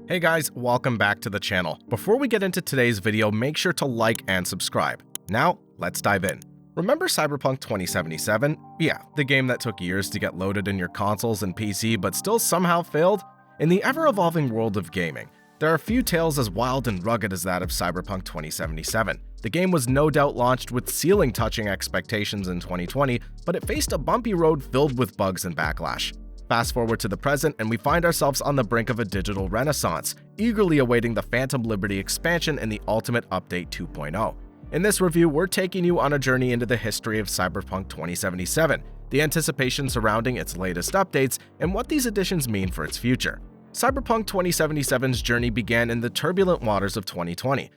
Hey guys, welcome back to the channel. Before we get into today's video, make sure to like and subscribe. Now, let's dive in. Remember Cyberpunk 2077? Yeah, the game that took years to get loaded in your consoles and PC but still somehow failed? In the ever-evolving world of gaming, there are few tales as wild and rugged as that of Cyberpunk 2077. The game was no doubt launched with ceiling-touching expectations in 2020, but it faced a bumpy road filled with bugs and backlash. Fast forward to the present, and we find ourselves on the brink of a digital renaissance, eagerly awaiting the Phantom Liberty expansion and the Ultimate Update 2.0. In this review, we're taking you on a journey into the history of Cyberpunk 2077, the anticipation surrounding its latest updates, and what these additions mean for its future. Cyberpunk 2077's journey began in the turbulent waters of 2020.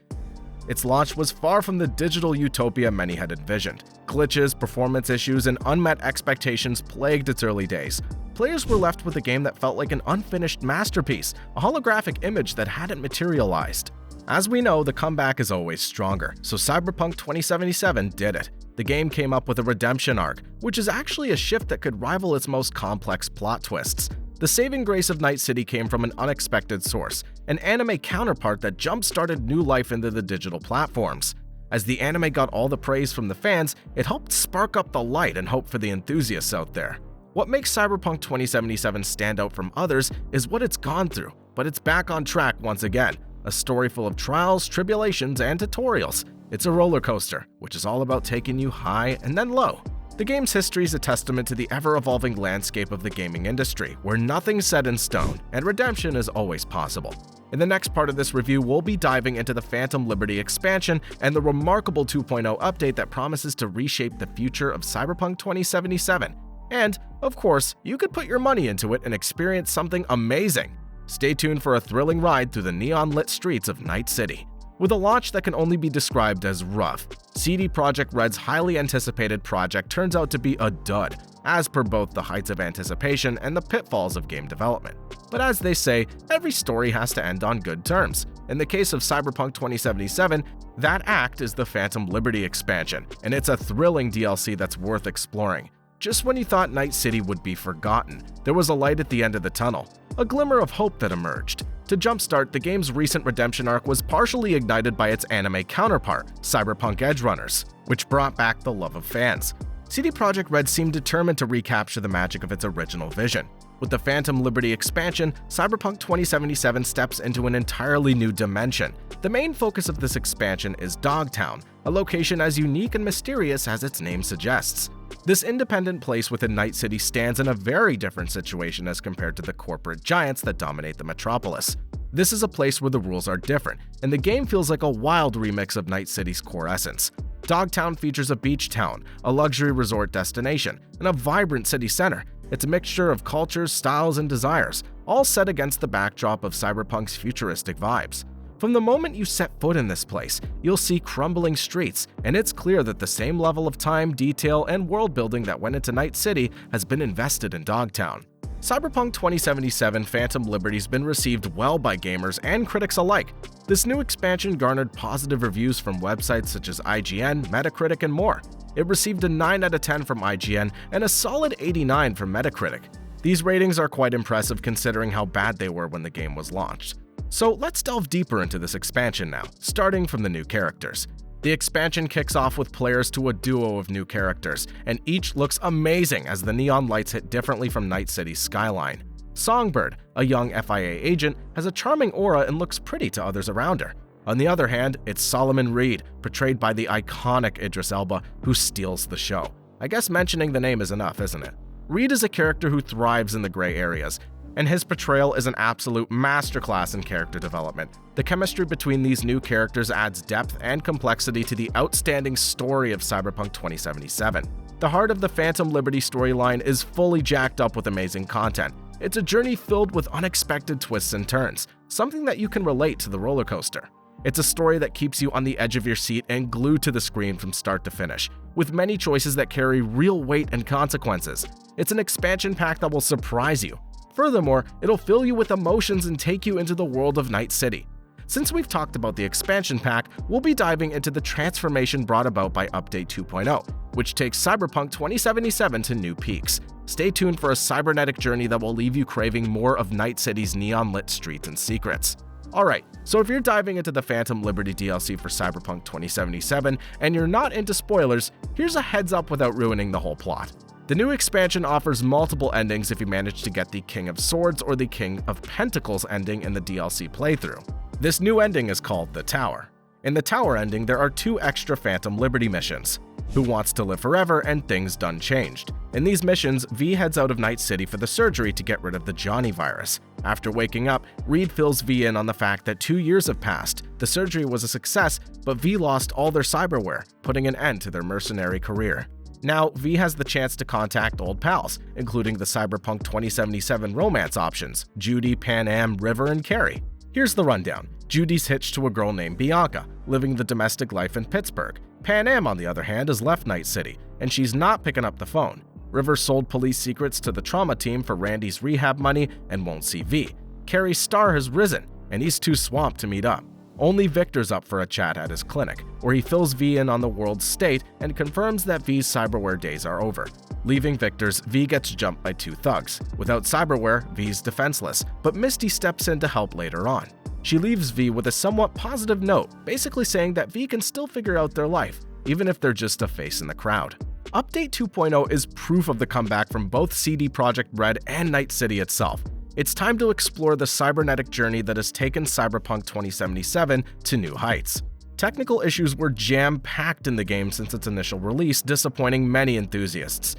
Its launch was far from the digital utopia many had envisioned. Glitches, performance issues, and unmet expectations plagued its early days. Players were left with a game that felt like an unfinished masterpiece, a holographic image that hadn't materialized. As we know, the comeback is always stronger, so Cyberpunk 2077 did it. The game came up with a redemption arc, which is actually a shift that could rival its most complex plot twists. The saving grace of Night City came from an unexpected source, an anime counterpart that jump-started new life into the digital platforms. As the anime got all the praise from the fans, it helped spark up the light and hope for the enthusiasts out there. What makes Cyberpunk 2077 stand out from others is what it's gone through, but it's back on track once again. A story full of trials, tribulations, and tutorials. It's a roller coaster, which is all about taking you high and then low. The game's history is a testament to the ever-evolving landscape of the gaming industry, where nothing's set in stone, and redemption is always possible. In the next part of this review, we'll be diving into the Phantom Liberty expansion and the remarkable 2.0 update that promises to reshape the future of Cyberpunk 2077. And, of course, you could put your money into it and experience something amazing. Stay tuned for a thrilling ride through the neon-lit streets of Night City. With a launch that can only be described as rough, CD Projekt Red's highly anticipated project turns out to be a dud, as per both the heights of anticipation and the pitfalls of game development. But as they say, every story has to end on good terms. In the case of Cyberpunk 2077, that act is the Phantom Liberty expansion, and it's a thrilling DLC that's worth exploring. Just when you thought Night City would be forgotten, there was a light at the end of the tunnel, a glimmer of hope that emerged. To jumpstart, the game's recent redemption arc was partially ignited by its anime counterpart, Cyberpunk Edgerunners, which brought back the love of fans. CD Projekt Red seemed determined to recapture the magic of its original vision. With the Phantom Liberty expansion, Cyberpunk 2077 steps into an entirely new dimension. The main focus of this expansion is Dogtown, a location as unique and mysterious as its name suggests. This independent place within Night City stands in a very different situation as compared to the corporate giants that dominate the metropolis. This is a place where the rules are different, and the game feels like a wild remix of Night City's core essence. Dogtown features a beach town, a luxury resort destination, and a vibrant city center. It's a mixture of cultures, styles, and desires, all set against the backdrop of Cyberpunk's futuristic vibes. From the moment you set foot in this place, you'll see crumbling streets, and it's clear that the same level of time, detail, and world building that went into Night City has been invested in Dogtown. Cyberpunk 2077 Phantom Liberty's been received well by gamers and critics alike. This new expansion garnered positive reviews from websites such as IGN, Metacritic, and more. It received a 9 out of 10 from IGN and a solid 89 from Metacritic. These ratings are quite impressive considering how bad they were when the game was launched. So let's delve deeper into this expansion now, starting from the new characters. The expansion kicks off with players to a duo of new characters, and each looks amazing as the neon lights hit differently from Night City's skyline. Songbird, a young FIA agent, has a charming aura and looks pretty to others around her. On the other hand, it's Solomon Reed, portrayed by the iconic Idris Elba, who steals the show. I guess mentioning the name is enough, isn't it? Reed is a character who thrives in the gray areas, and his portrayal is an absolute masterclass in character development. The chemistry between these new characters adds depth and complexity to the outstanding story of Cyberpunk 2077. The heart of the Phantom Liberty storyline is fully jacked up with amazing content. It's a journey filled with unexpected twists and turns, something that you can relate to the roller coaster. It's a story that keeps you on the edge of your seat and glued to the screen from start to finish, with many choices that carry real weight and consequences. It's an expansion pack that will surprise you. Furthermore, it'll fill you with emotions and take you into the world of Night City. Since we've talked about the expansion pack, we'll be diving into the transformation brought about by Update 2.0, which takes Cyberpunk 2077 to new peaks. Stay tuned for a cybernetic journey that will leave you craving more of Night City's neon-lit streets and secrets. Alright, so if you're diving into the Phantom Liberty DLC for Cyberpunk 2077 and you're not into spoilers, here's a heads up without ruining the whole plot. The new expansion offers multiple endings if you manage to get the King of Swords or the King of Pentacles ending in the DLC playthrough. This new ending is called The Tower. In the Tower ending, there are 2 extra Phantom Liberty missions: Who Wants to Live Forever and Things Done Changed. In these missions, V heads out of Night City for the surgery to get rid of the Johnny virus. After waking up, Reed fills V in on the fact that 2 years have passed. The surgery was a success, but V lost all their cyberware, putting an end to their mercenary career. Now, V has the chance to contact old pals, including the Cyberpunk 2077 romance options: Judy, Panam, River, and Carrie. Here's the rundown. Judy's hitched to a girl named Bianca, living the domestic life in Pittsburgh. Panam, on the other hand, has left Night City, and she's not picking up the phone. River sold police secrets to the trauma team for Randy's rehab money and won't see V. Carrie's star has risen, and he's too swamped to meet up. Only Victor's up for a chat at his clinic, where he fills V in on the world's state and confirms that V's cyberware days are over. Leaving Victor's, V gets jumped by 2 thugs. Without cyberware, V's defenseless, but Misty steps in to help later on. She leaves V with a somewhat positive note, basically saying that V can still figure out their life, even if they're just a face in the crowd. Update 2.0 is proof of the comeback from both CD Projekt Red and Night City itself. It's time to explore the cybernetic journey that has taken Cyberpunk 2077 to new heights. Technical issues were jam-packed in the game since its initial release, disappointing many enthusiasts.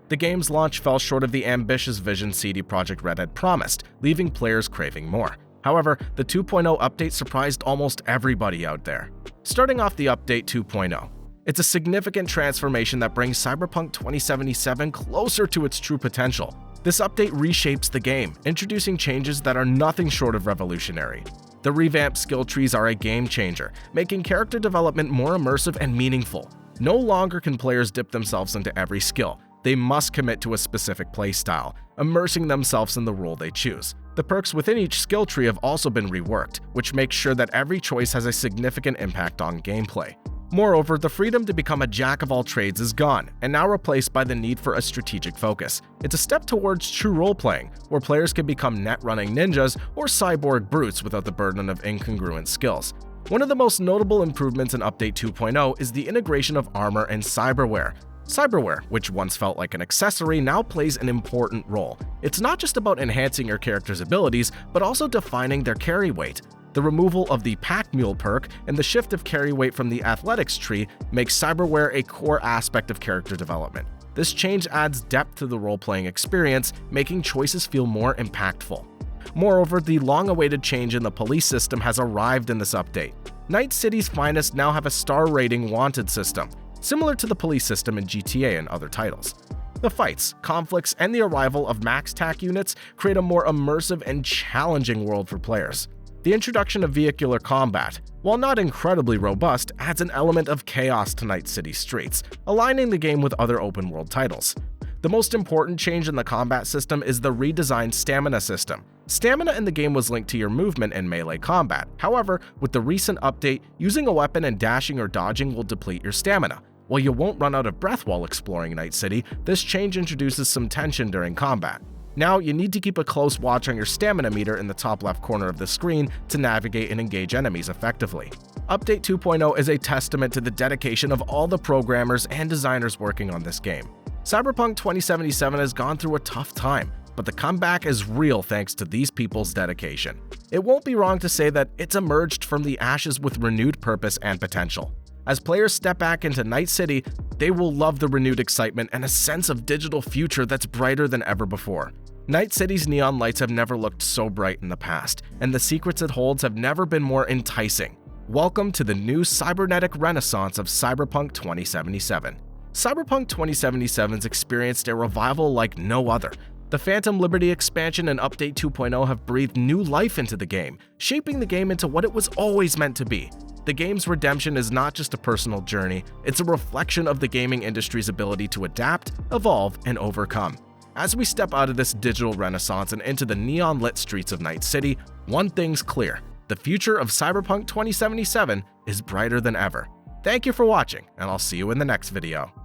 The game's launch fell short of the ambitious vision CD Projekt Red had promised, leaving players craving more. However, the 2.0 update surprised almost everybody out there. Starting off the Update 2.0. It's a significant transformation that brings Cyberpunk 2077 closer to its true potential. This update reshapes the game, introducing changes that are nothing short of revolutionary. The revamped skill trees are a game changer, making character development more immersive and meaningful. No longer can players dip themselves into every skill. They must commit to a specific playstyle, immersing themselves in the role they choose. The perks within each skill tree have also been reworked, which makes sure that every choice has a significant impact on gameplay. Moreover, the freedom to become a jack of all trades is gone, and now replaced by the need for a strategic focus. It's a step towards true role-playing, where players can become net-running ninjas or cyborg brutes without the burden of incongruent skills. One of the most notable improvements in Update 2.0 is the integration of armor and cyberware. Cyberware, which once felt like an accessory, now plays an important role. It's not just about enhancing your character's abilities, but also defining their carry weight. The removal of the Pack Mule perk and the shift of carry weight from the athletics tree makes cyberware a core aspect of character development. This change adds depth to the role-playing experience, making choices feel more impactful. Moreover, the long-awaited change in the police system has arrived in this update. Night City's finest now have a star rating wanted system, similar to the police system in GTA and other titles. The fights, conflicts, and the arrival of max TAC units create a more immersive and challenging world for players. The introduction of vehicular combat, while not incredibly robust, adds an element of chaos to Night City streets, aligning the game with other open-world titles. The most important change in the combat system is the redesigned stamina system. Stamina in the game was linked to your movement in melee combat. However, with the recent update, using a weapon and dashing or dodging will deplete your stamina. While you won't run out of breath while exploring Night City, this change introduces some tension during combat. Now, you need to keep a close watch on your stamina meter in the top left corner of the screen to navigate and engage enemies effectively. Update 2.0 is a testament to the dedication of all the programmers and designers working on this game. Cyberpunk 2077 has gone through a tough time, but the comeback is real thanks to these people's dedication. It won't be wrong to say that it's emerged from the ashes with renewed purpose and potential. As players step back into Night City, they will love the renewed excitement and a sense of digital future that's brighter than ever before. Night City's neon lights have never looked so bright in the past, and the secrets it holds have never been more enticing. Welcome to the new cybernetic renaissance of Cyberpunk 2077. Cyberpunk 2077's experienced a revival like no other. The Phantom Liberty expansion and Update 2.0 have breathed new life into the game, shaping the game into what it was always meant to be. The game's redemption is not just a personal journey, it's a reflection of the gaming industry's ability to adapt, evolve, and overcome. As we step out of this digital renaissance and into the neon-lit streets of Night City, one thing's clear: The future of Cyberpunk 2077 is brighter than ever. Thank you for watching, and I'll see you in the next video.